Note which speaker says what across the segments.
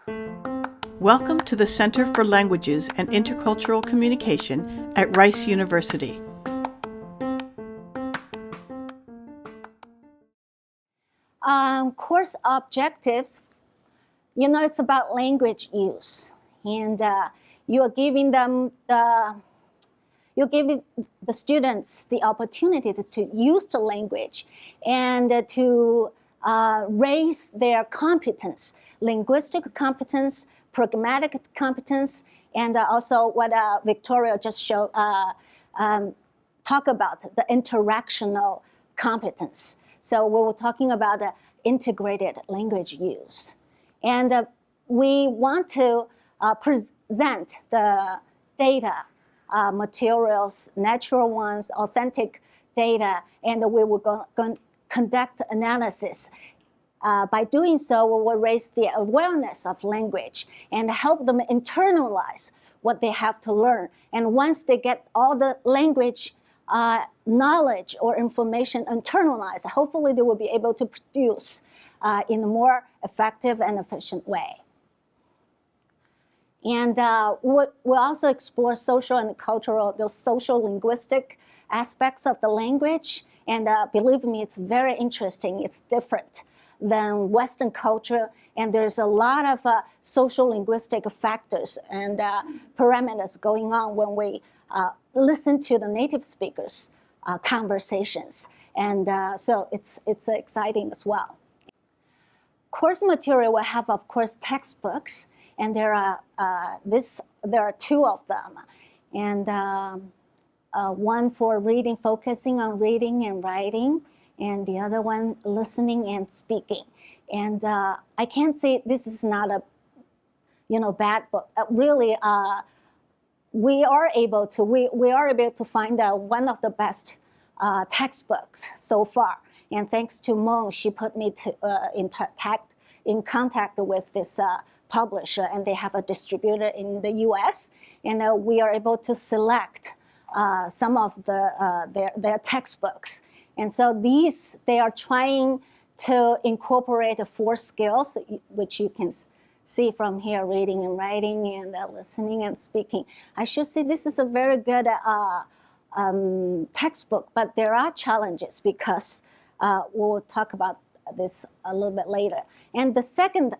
Speaker 1: Welcome to the Center for Languages and Intercultural Communication at Rice University.
Speaker 2: Course objectives, it's about language use, and you're giving the students the opportunity to use the language and to raise their competence, linguistic competence, pragmatic competence, and also what Victoria just showed, talk about the interactional competence. So we were talking about integrated language use. And we want to present the data, materials, natural ones, authentic data, and we will going to conduct analysis. By doing so, we will raise the awareness of language and help them internalize what they have to learn. And once they get all the language knowledge or information internalized, hopefully they will be able to produce in a more effective and efficient way. And we'll also explore social and cultural, those social linguistic aspects of the language. And believe me, it's very interesting. It's different than Western culture. And there's a lot of social linguistic factors and parameters going on when we listen to the native speakers' conversations. And so it's exciting as well. Course material will have, of course, textbooks, and there are two of them, and one for reading, focusing on reading and writing, and the other one listening and speaking. And I can't say this is not a bad book. Really, we are able to find one of the best textbooks so far. And thanks to Meng, she put me in contact with this publisher, and they have a distributor in the U.S. And we are able to select some of their textbooks. And so they are trying to incorporate 4 skills, which you can see from here: reading and writing, and listening and speaking. I should say this is a very good textbook, but there are challenges because we'll talk about this a little bit later. And the second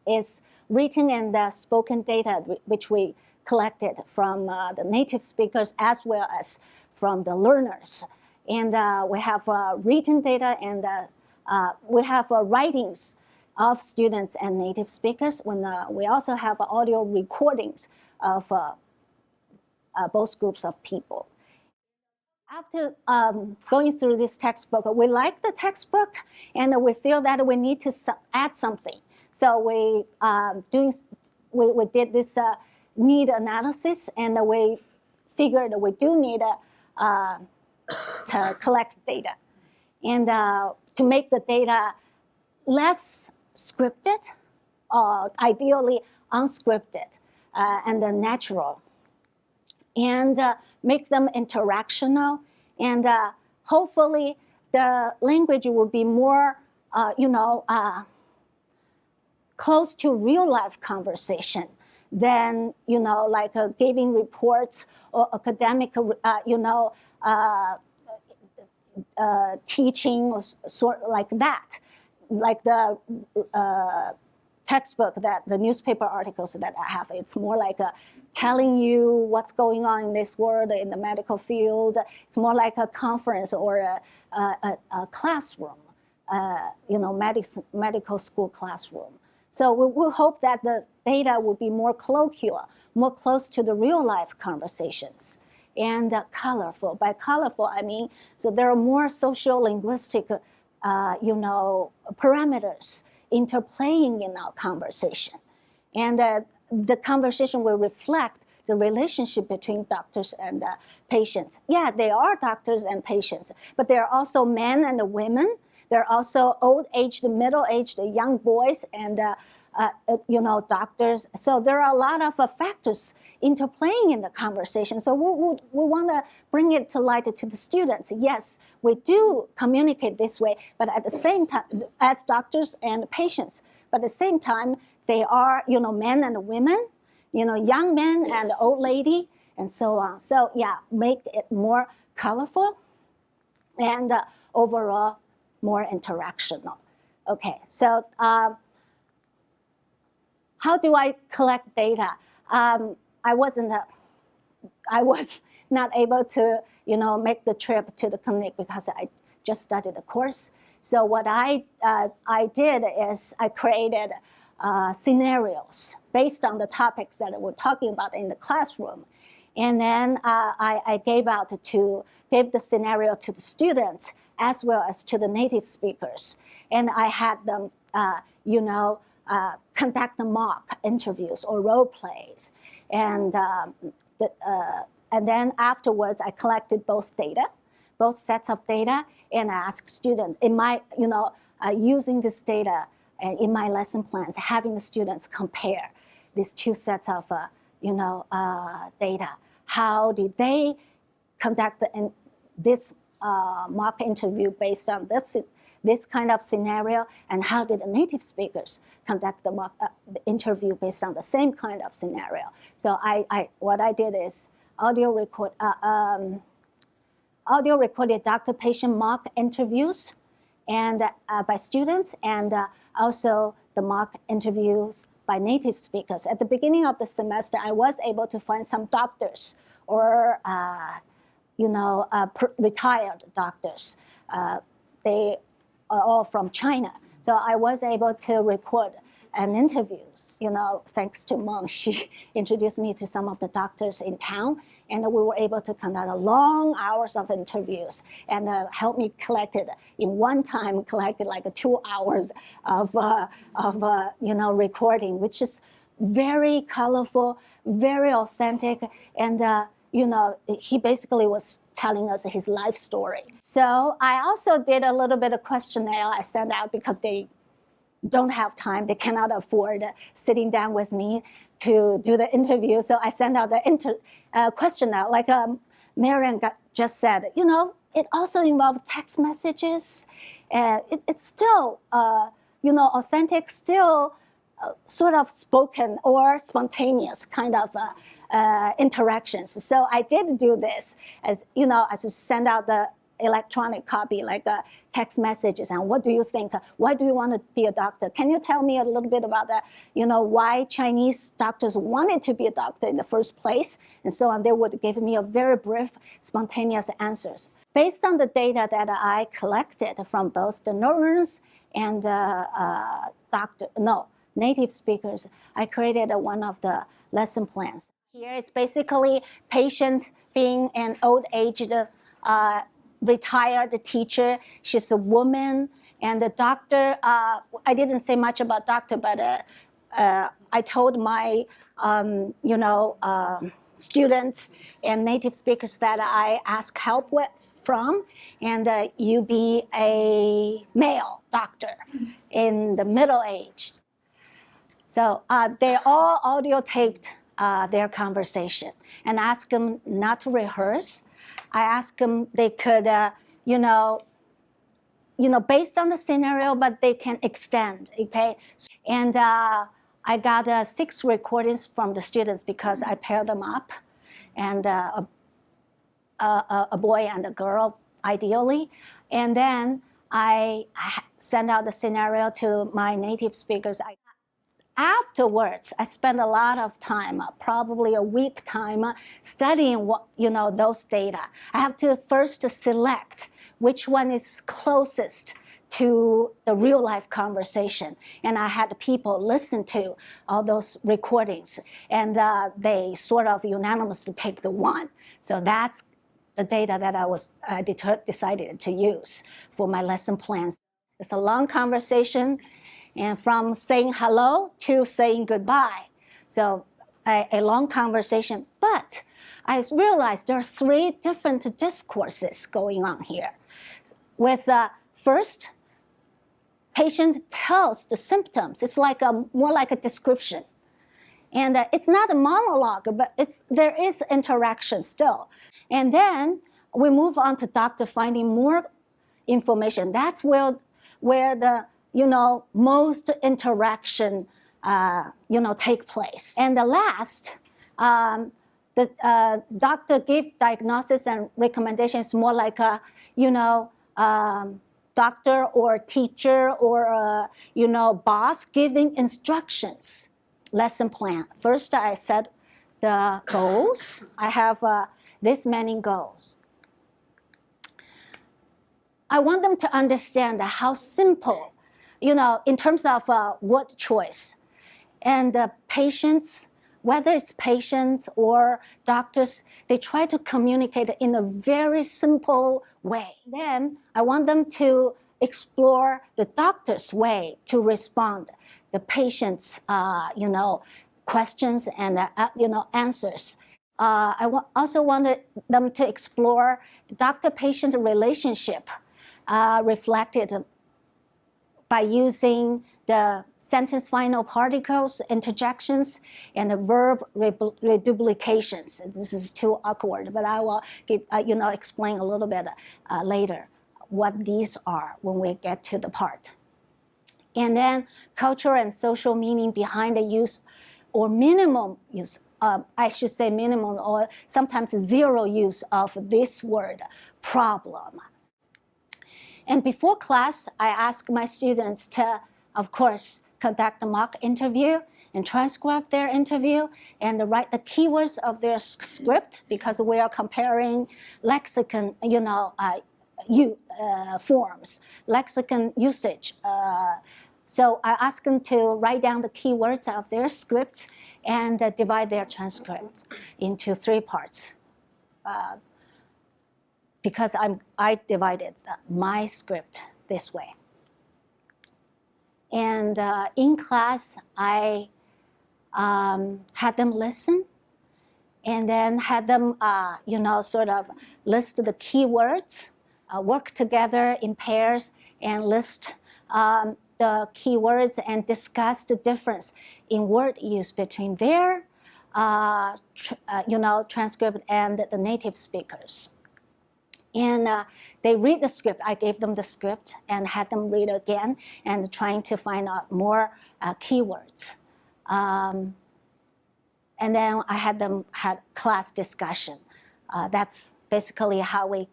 Speaker 2: is written and spoken data, which we collected from the native speakers as well as from the learners. And we have written data, and we have writings of students and native speakers. We also have audio recordings of both groups of people. After going through this textbook, we like the textbook, and we feel that we need to add something. So we did this need analysis, and we figured we do need to collect data, and to make the data less scripted, ideally unscripted, and natural, and make them interactional, and hopefully the language will be more, close to real life conversation than, like giving reports or academic, teaching or sort like that, like the textbook, that the newspaper articles that I have. It's more like telling you what's going on in this world in the medical field. It's more like a conference or a classroom, medical school classroom. So we hope that the data will be more colloquial, more close to the real life conversations, and colorful. By colorful, I mean, so there are more social linguistic, parameters interplaying in our conversation. And the conversation will reflect the relationship between doctors and patients. Yeah, they are doctors and patients, but there are also men and women. There are also old-aged, middle-aged, young boys, and doctors. So there are a lot of factors interplaying in the conversation. So we want to bring it to light to the students. Yes, we do communicate this way, but at the same time, as doctors and patients, but at the same time, they are, men and women, young men and old lady, and so on. So yeah, make it more colorful and overall more interactional. Okay, so how do I collect data? I was not able to, make the trip to the clinic because I just started the course. So what I did is I created scenarios based on the topics that we're talking about in the classroom. And then I gave the scenario to the students as well as to the native speakers. And I had them, conduct mock interviews or role plays. And then afterwards, I collected both sets of data, and asked students, using this data in my lesson plans, having the students compare these two sets of, data. How did they conduct this mock interview based on this kind of scenario, and how did the native speakers conduct the the interview based on the same kind of scenario? So what I did is audio recorded doctor-patient mock interviews and by students, and also the mock interviews by native speakers. At the beginning of the semester, I was able to find some doctors or retired doctors. They are all from China. So I was able to record an interviews, thanks to Meng. She introduced me to some of the doctors in town, and we were able to conduct long hours of interviews and help me collected like 2 hours of recording, which is very colorful, very authentic, and he basically was telling us his life story. So I also did a little bit of questionnaire I sent out because they don't have time, they cannot afford sitting down with me to do the interview. So I sent out the questionnaire, like Marian just said, it also involved text messages. It's still, authentic, still sort of spoken or spontaneous kind of interactions. So I did do this as to send out the electronic copy, like text messages, and what do you think? Why do you want to be a doctor? Can you tell me a little bit about that? Why Chinese doctors wanted to be a doctor in the first place, and so on. They would give me a very brief, spontaneous answers. Based on the data that I collected from both the learners and native speakers, I created one of the lesson plans. Here is basically patient being an old-aged retired teacher. She's a woman, and the doctor, I didn't say much about doctor, but I told my, students and native speakers that I ask help from, and you be a male doctor in the middle-aged. So they all audio taped their conversation and asked them not to rehearse. I asked them they could, based on the scenario, but they can extend, okay? And I got 6 recordings from the students because I paired them up, and a boy and a girl, ideally. And then I sent out the scenario to my native speakers. Afterwards, I spent a lot of time, probably a week time, studying those data. I have to first select which one is closest to the real life conversation. And I had people listen to all those recordings, and they sort of unanimously picked the one. So that's the data that I decided to use for my lesson plans. It's a long conversation, and from saying hello to saying goodbye. So a long conversation, but I realized there are 3 different discourses going on here. With first, patient tells the symptoms. It's like more like a description. And it's not a monologue, but there is interaction still. And then we move on to doctor finding more information. That's where the most interaction, take place. And the last, the doctor give diagnosis and recommendations more like a, doctor or teacher or, boss giving instructions, lesson plan. First, I set the goals. I have this many goals. I want them to understand how simple, in terms of word choice. And the patients, whether it's patients or doctors, they try to communicate in a very simple way. Then I want them to explore the doctor's way to respond, the patient's, questions and, answers. I also wanted them to explore the doctor-patient relationship reflected by using the sentence final particles, interjections, and the verb reduplications. This is too awkward, but I will explain a little bit later what these are when we get to the part. And then cultural and social meaning behind the use or minimum use, I should say minimum or sometimes zero use of this word, problem. And before class, I ask my students to, of course, conduct a mock interview and transcribe their interview and write the keywords of their script because we are comparing lexicon, forms, lexicon usage. So I ask them to write down the keywords of their scripts and divide their transcripts into 3 parts. Because I divided my script this way. And in class, I had them listen and then had them, sort of list the keywords, work together in pairs and list the keywords and discuss the difference in word use between their, transcript and the native speakers. And they read the script. I gave them the script and had them read again and trying to find out more keywords. And then I had them had class discussion. That's basically how we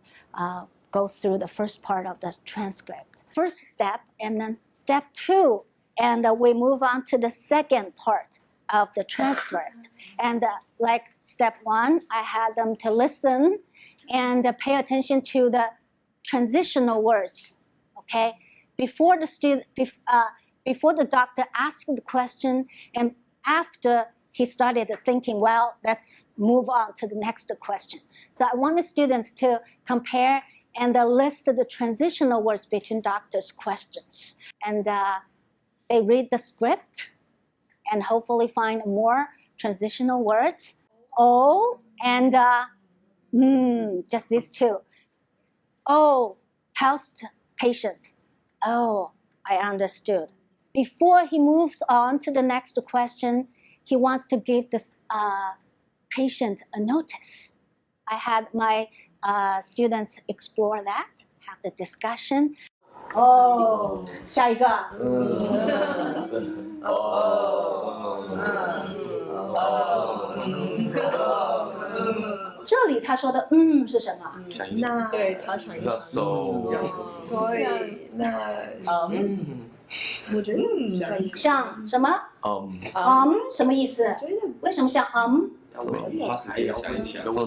Speaker 2: go through the first part of the transcript. First step and then step 2. And we move on to the second part of the transcript. And like step 1, I had them to listen and pay attention to the transitional words, okay? Before the doctor asked the question and after he started thinking, well, let's move on to the next question. So I want the students to compare and list the transitional words between doctors' questions. And they read the script and hopefully find more transitional words. Oh, and just these 2. Oh, tells patients, oh, I understood. Before he moves on to the next question, he wants to give this patient a notice. I had my students explore that, have the discussion. Oh, 下一个。这里他说的是什么？
Speaker 3: 那对他想一想，所以那我觉得
Speaker 2: 像什么？什么意思？为什么像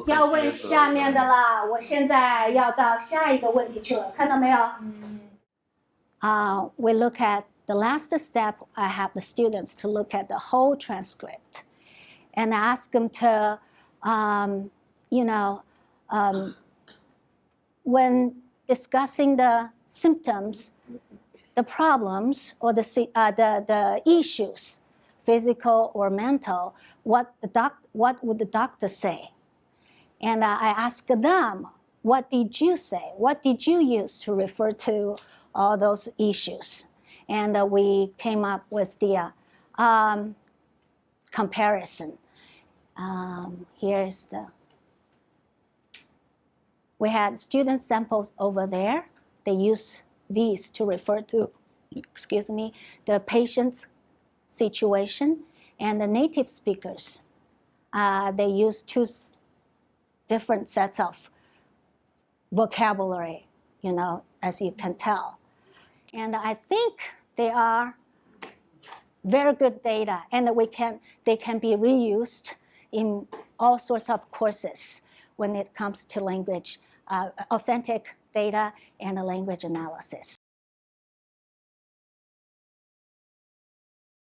Speaker 2: 要问下面的啦，我现在要到下一个问题去了，看到没有？We look at the last step. I have the students to look at the whole transcript and ask them to, when discussing the symptoms, the problems, or the issues, physical or mental, what would the doctor say? And I ask them, what did you say? What did you use to refer to all those issues? And we came up with the comparison. We had student samples over there. They use these to refer to excuse me, the patient's situation, and the native speakers. They use two different sets of vocabulary, as you can tell. And I think they are very good data, and they can be reused in all sorts of courses when it comes to language, authentic data and language analysis.